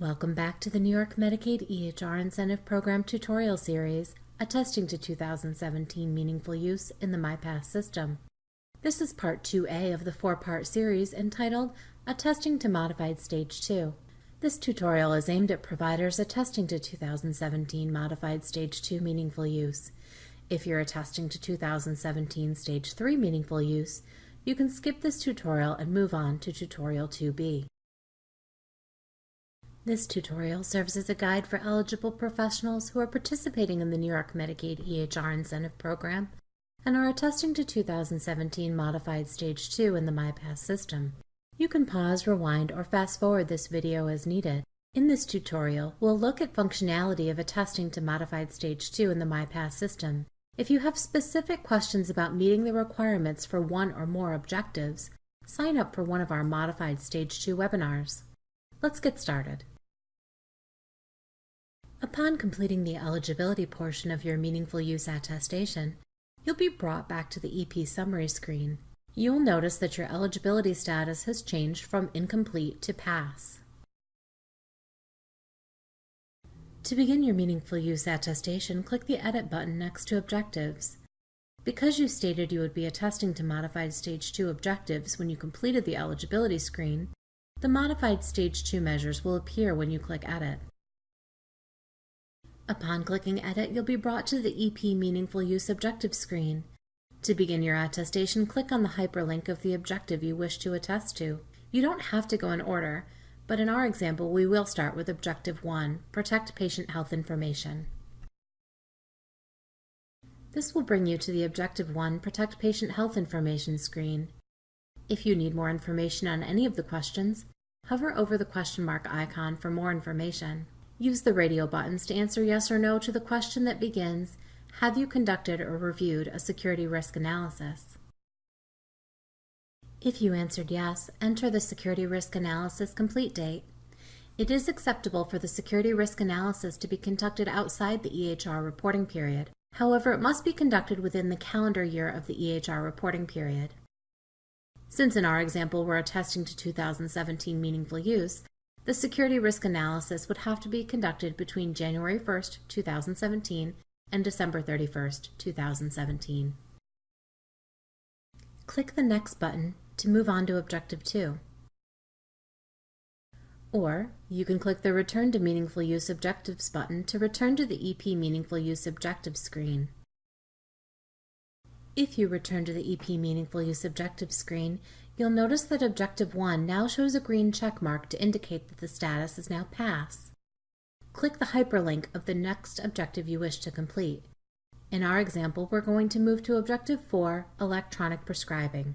Welcome back to the New York Medicaid EHR Incentive Program tutorial series, Attesting to 2017 Meaningful Use in the MyPass System. This is Part 2A of the 4-part series entitled Attesting to Modified Stage 2. This tutorial is aimed at providers attesting to 2017 Modified Stage 2 Meaningful Use. If you're attesting to 2017 Stage 3 Meaningful Use, you can skip this tutorial and move on to Tutorial 2B. This tutorial serves as a guide for eligible professionals who are participating in the New York Medicaid EHR Incentive Program and are attesting to 2017 Modified Stage 2 in the MyPass system. You can pause, rewind, or fast forward this video as needed. In this tutorial, we'll look at functionality of attesting to Modified Stage 2 in the MyPass system. If you have specific questions about meeting the requirements for one or more objectives, sign up for one of our Modified Stage 2 webinars. Let's get started. Upon completing the eligibility portion of your Meaningful Use attestation, you'll be brought back to the EP summary screen. You'll notice that your eligibility status has changed from incomplete to pass. To begin your Meaningful Use attestation, click the Edit button next to Objectives. Because you stated you would be attesting to Modified Stage 2 objectives when you completed the eligibility screen, the Modified Stage 2 measures will appear when you click Edit. Upon clicking Edit, you'll be brought to the EP Meaningful Use Objective screen. To begin your attestation, click on the hyperlink of the objective you wish to attest to. You don't have to go in order, but in our example, we will start with Objective 1, Protect Patient Health Information. This will bring you to the Objective 1, Protect Patient Health Information screen. If you need more information on any of the questions, hover over the question mark icon for more information. Use the radio buttons to answer yes or no to the question that begins, have you conducted or reviewed a security risk analysis? If you answered yes, enter the security risk analysis complete date. It is acceptable for the security risk analysis to be conducted outside the EHR reporting period. However, it must be conducted within the calendar year of the EHR reporting period. Since in our example we're attesting to 2017 Meaningful Use, the security risk analysis would have to be conducted between January 1st, 2017 and December 31st, 2017. Click the Next button to move on to Objective 2. Or you can click the Return to Meaningful Use Objectives button to return to the EP Meaningful Use Objectives screen. If you return to the EP Meaningful Use Objectives screen, you'll notice that Objective 1 now shows a green check mark to indicate that the status is now Pass. Click the hyperlink of the next objective you wish to complete. In our example, we're going to move to Objective 4, Electronic Prescribing.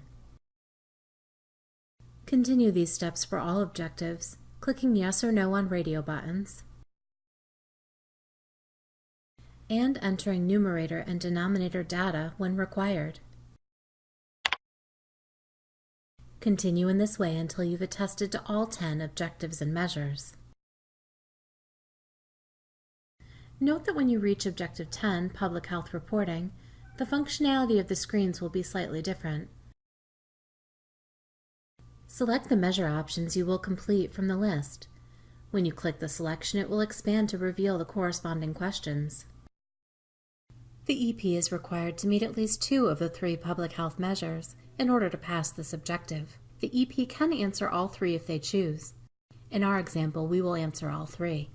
Continue these steps for all objectives, clicking yes or no on radio buttons, and entering numerator and denominator data when required. Continue in this way until you've attested to all 10 objectives and measures. Note that when you reach Objective 10, Public Health Reporting, the functionality of the screens will be slightly different. Select the measure options you will complete from the list. When you click the selection, it will expand to reveal the corresponding questions. The EP is required to meet at least 2 of the 3 public health measures in order to pass this objective. The EP can answer all 3 if they choose. In our example, we will answer all 3.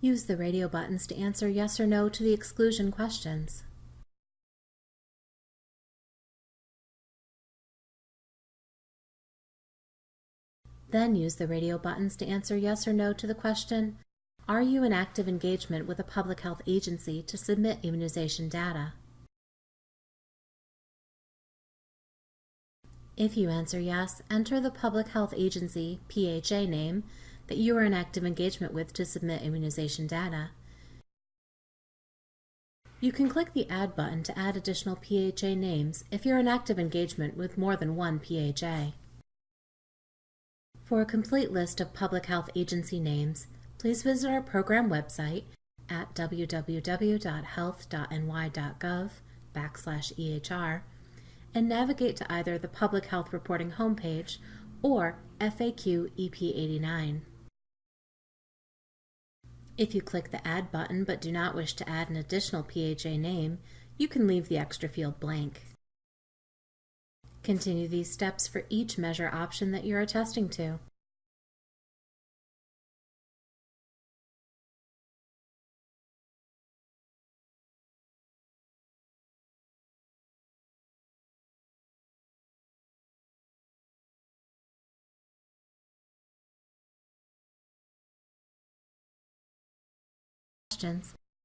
Use the radio buttons to answer yes or no to the exclusion questions. Then use the radio buttons to answer yes or no to the question, are you in active engagement with a public health agency to submit immunization data? If you answer yes, enter the public health agency PHA name that you are in active engagement with to submit immunization data. You can click the Add button to add additional PHA names if you're in active engagement with more than one PHA. For a complete list of public health agency names, please visit our program website at www.health.ny.gov/EHR and navigate to either the Public Health Reporting homepage or FAQ EP89. If you click the Add button but do not wish to add an additional PHA name, you can leave the extra field blank. Continue these steps for each measure option that you are attesting to.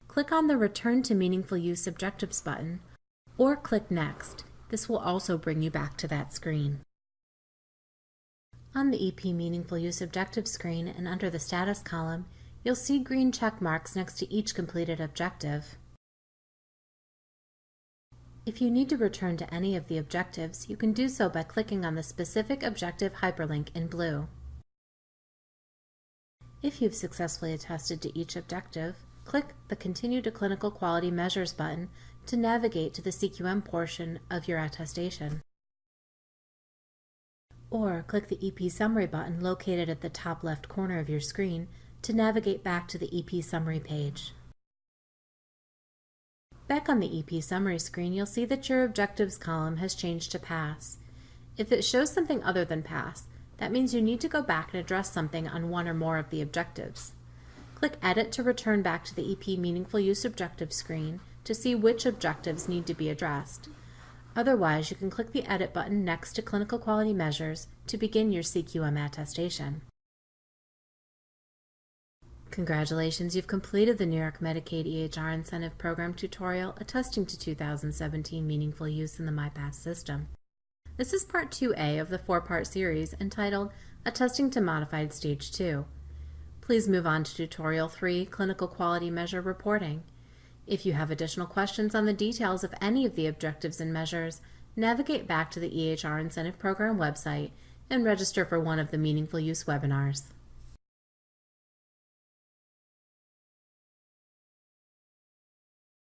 Click on the Return to Meaningful Use Objectives button, or click Next. This will also bring you back to that screen. On the EP Meaningful Use Objectives screen and under the Status column, you'll see green check marks next to each completed objective. If you need to return to any of the objectives, you can do so by clicking on the specific objective hyperlink in blue. If you've successfully attested to each objective, click the Continue to Clinical Quality Measures button to navigate to the CQM portion of your attestation. Or click the EP Summary button located at the top left corner of your screen to navigate back to the EP Summary page. Back on the EP Summary screen, you'll see that your Objectives column has changed to Pass. If it shows something other than Pass, that means you need to go back and address something on one or more of the objectives. Click Edit to return back to the EP Meaningful Use Objectives screen to see which objectives need to be addressed. Otherwise, you can click the Edit button next to Clinical Quality Measures to begin your CQM attestation. Congratulations, you've completed the New York Medicaid EHR Incentive Program tutorial attesting to 2017 meaningful use in the MyPass system. This is Part 2A of the 4-part series entitled Attesting to Modified Stage 2. Please move on to Tutorial 3, Clinical Quality Measure Reporting. If you have additional questions on the details of any of the objectives and measures, navigate back to the EHR Incentive Program website and register for one of the Meaningful Use webinars.